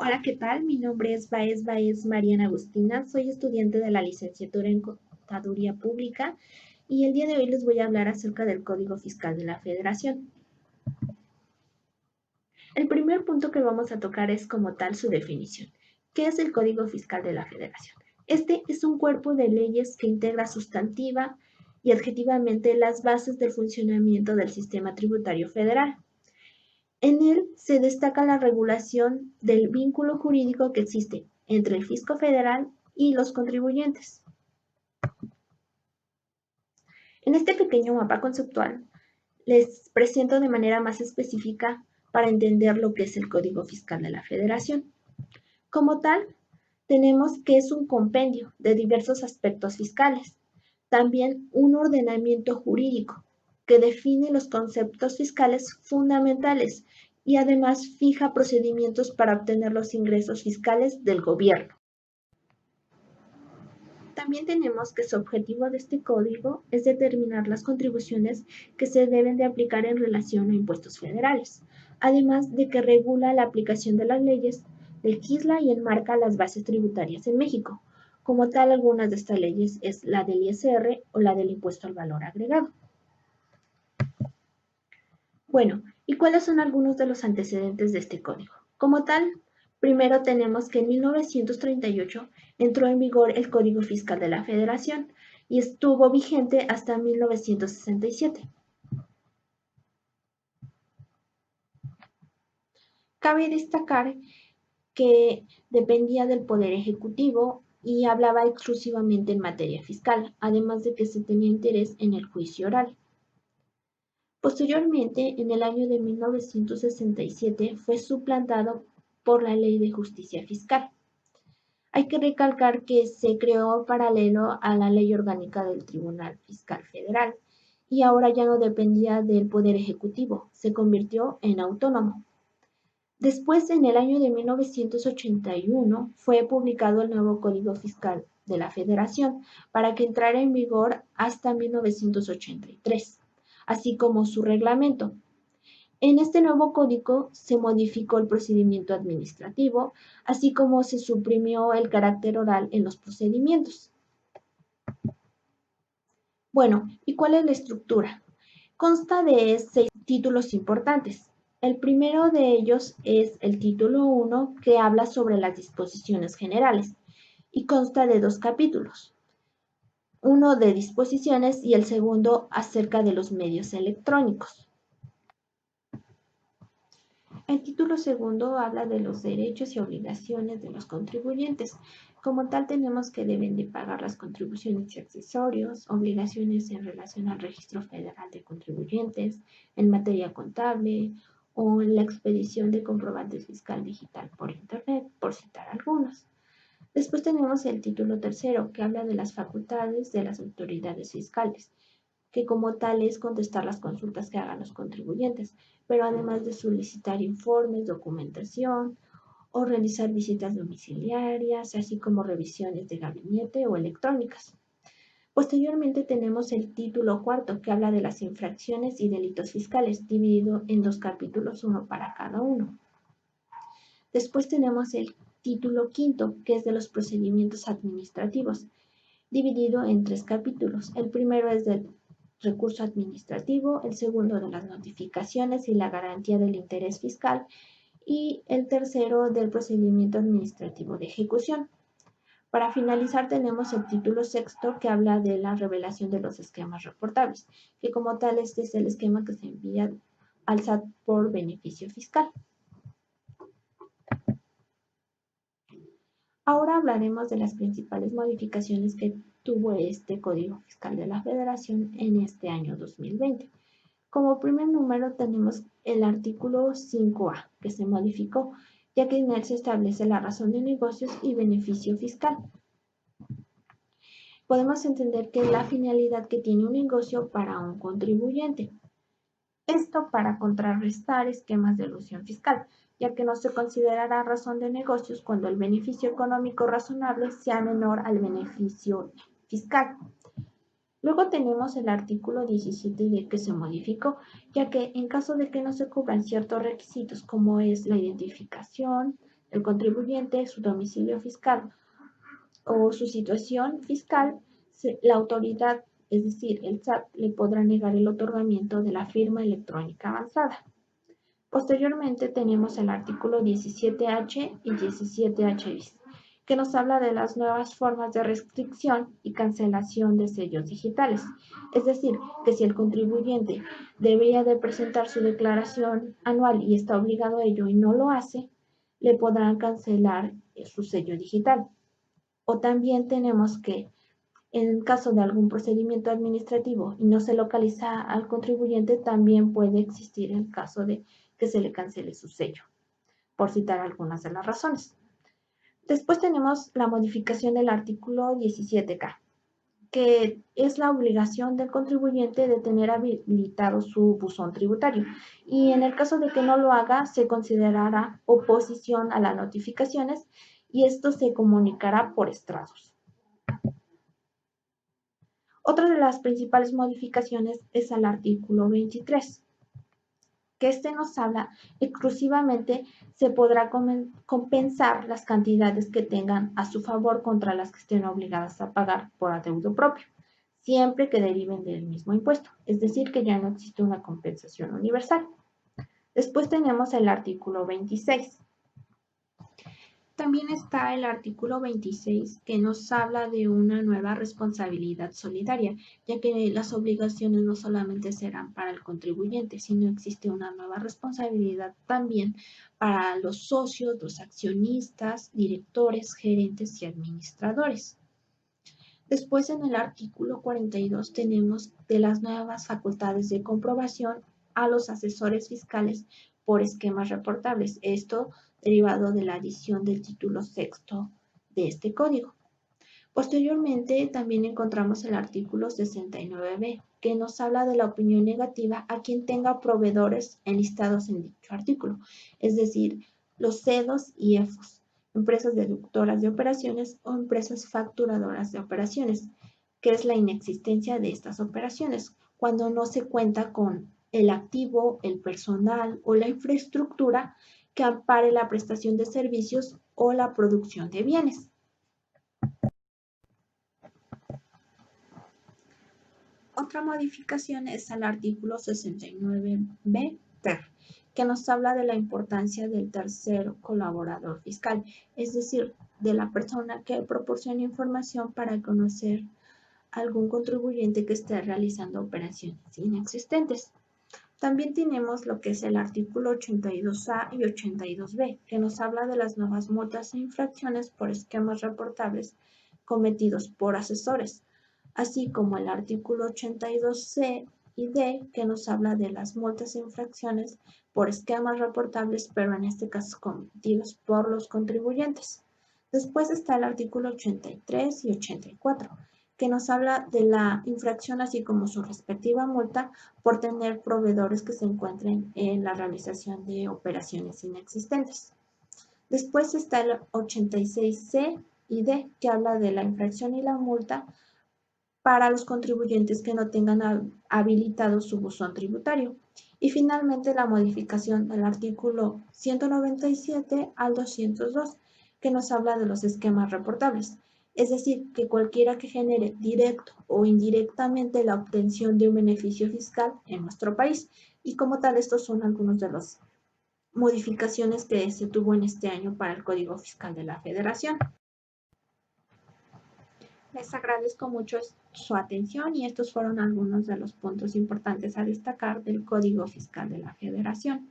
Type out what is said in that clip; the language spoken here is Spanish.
Hola, ¿qué tal? Mi nombre es Baez Mariana Agustina. Soy estudiante de la licenciatura en Contaduría Pública y el día de hoy les voy a hablar acerca del Código Fiscal de la Federación. El primer punto que vamos a tocar es como tal su definición. ¿Qué es el Código Fiscal de la Federación? Este es un cuerpo de leyes que integra sustantiva y adjetivamente las bases del funcionamiento del sistema tributario federal. En él se destaca la regulación del vínculo jurídico que existe entre el fisco federal y los contribuyentes. En este pequeño mapa conceptual les presento de manera más específica para entender lo que es el Código Fiscal de la Federación. Como tal, tenemos que es un compendio de diversos aspectos fiscales, también un ordenamiento jurídico que define los conceptos fiscales fundamentales y además fija procedimientos para obtener los ingresos fiscales del gobierno. También tenemos que su objetivo de este código es determinar las contribuciones que se deben de aplicar en relación a impuestos federales, además de que regula la aplicación de las leyes, legisla y enmarca las bases tributarias en México. Como tal, algunas de estas leyes es la del ISR o la del impuesto al valor agregado. Bueno, ¿y cuáles son algunos de los antecedentes de este código? Como tal, primero tenemos que en 1938 entró en vigor el Código Fiscal de la Federación y estuvo vigente hasta 1967. Cabe destacar que dependía del Poder Ejecutivo y hablaba exclusivamente en materia fiscal, además de que se tenía interés en el juicio oral. Posteriormente, en el año de 1967, fue suplantado por la Ley de Justicia Fiscal. Hay que recalcar que se creó paralelo a la Ley Orgánica del Tribunal Fiscal Federal y ahora ya no dependía del Poder Ejecutivo, se convirtió en autónomo. Después, en el año de 1981, fue publicado el nuevo Código Fiscal de la Federación para que entrara en vigor hasta 1983, así como su reglamento. En este nuevo código se modificó el procedimiento administrativo, así como se suprimió el carácter oral en los procedimientos. Bueno, ¿y cuál es la estructura? Consta de 6 títulos importantes. El primero de ellos es el título 1, que habla sobre las disposiciones generales y consta de 2 capítulos. Uno de disposiciones y el segundo acerca de los medios electrónicos. El título segundo habla de los derechos y obligaciones de los contribuyentes. Como tal, tenemos que deben de pagar las contribuciones y accesorios, obligaciones en relación al Registro Federal de Contribuyentes, en materia contable o en la expedición de comprobantes fiscal digital por Internet, por citar algunos. Después tenemos el título tercero, que habla de las facultades de las autoridades fiscales, que como tal es contestar las consultas que hagan los contribuyentes, pero además de solicitar informes, documentación o realizar visitas domiciliarias, así como revisiones de gabinete o electrónicas. Posteriormente tenemos el título cuarto, que habla de las infracciones y delitos fiscales, dividido en 2 capítulos, uno para cada uno. Después tenemos el título quinto, que es de los procedimientos administrativos, dividido en 3 capítulos. El primero es del recurso administrativo, el segundo de las notificaciones y la garantía del interés fiscal y el tercero del procedimiento administrativo de ejecución. Para finalizar tenemos el título sexto, que habla de la revelación de los esquemas reportables, que como tal este es el esquema que se envía al SAT por beneficio fiscal. Ahora hablaremos de las principales modificaciones que tuvo este Código Fiscal de la Federación en este año 2020. Como primer número tenemos el artículo 5A, que se modificó, ya que en él se establece la razón de negocios y beneficio fiscal. Podemos entender que es la finalidad que tiene un negocio para un contribuyente. Esto para contrarrestar esquemas de elusión fiscal, ya que no se considerará razón de negocios cuando el beneficio económico razonable sea menor al beneficio fiscal. Luego tenemos el artículo 17 que se modificó, ya que en caso de que no se cubran ciertos requisitos como es la identificación, el contribuyente, su domicilio fiscal o su situación fiscal, la autoridad, es decir, el SAT, le podrá negar el otorgamiento de la firma electrónica avanzada. Posteriormente tenemos el artículo 17H y 17H bis, que nos habla de las nuevas formas de restricción y cancelación de sellos digitales. Es decir, que si el contribuyente debería de presentar su declaración anual y está obligado a ello y no lo hace, le podrán cancelar su sello digital. O también tenemos que, en caso de algún procedimiento administrativo y no se localiza al contribuyente, también puede existir el caso de que se le cancele su sello, por citar algunas de las razones. Después tenemos la modificación del artículo 17K, que es la obligación del contribuyente de tener habilitado su buzón tributario. Y en el caso de que no lo haga, se considerará oposición a las notificaciones y esto se comunicará por estrados. Otra de las principales modificaciones es al artículo 23, que nos habla exclusivamente se podrá compensar las cantidades que tengan a su favor contra las que estén obligadas a pagar por adeudo propio, siempre que deriven del mismo impuesto, es decir, que ya no existe una compensación universal. Después tenemos el artículo 26. También está el artículo 26 que nos habla de una nueva responsabilidad solidaria, ya que las obligaciones no solamente serán para el contribuyente, sino existe una nueva responsabilidad también para los socios, los accionistas, directores, gerentes y administradores. Después en el artículo 42 tenemos de las nuevas facultades de comprobación a los asesores fiscales por esquemas reportables. Esto derivado de la adición del título sexto de este código. Posteriormente también encontramos el artículo 69b, que nos habla de la opinión negativa a quien tenga proveedores enlistados en dicho artículo, es decir, los CEDOS y EFOS, empresas deductoras de operaciones o empresas facturadoras de operaciones, que es la inexistencia de estas operaciones, cuando no se cuenta con el activo, el personal o la infraestructura que ampare la prestación de servicios o la producción de bienes. Otra modificación es al artículo 69b ter, que nos habla de la importancia del tercer colaborador fiscal, es decir, de la persona que proporciona información para conocer algún contribuyente que esté realizando operaciones inexistentes. También tenemos lo que es el artículo 82A y 82B, que nos habla de las nuevas multas e infracciones por esquemas reportables cometidos por asesores, así como el artículo 82C y D, que nos habla de las multas e infracciones por esquemas reportables, pero en este caso cometidos por los contribuyentes. Después está el artículo 83 y 84, que nos habla de la infracción así como su respectiva multa por tener proveedores que se encuentren en la realización de operaciones inexistentes. Después está el 86C y D, que habla de la infracción y la multa para los contribuyentes que no tengan habilitado su buzón tributario. Y finalmente la modificación del artículo 197 al 202, que nos habla de los esquemas reportables. Es decir, que cualquiera que genere directo o indirectamente la obtención de un beneficio fiscal en nuestro país. Y como tal, estos son algunos de las modificaciones que se tuvo en este año para el Código Fiscal de la Federación. Les agradezco mucho su atención y estos fueron algunos de los puntos importantes a destacar del Código Fiscal de la Federación.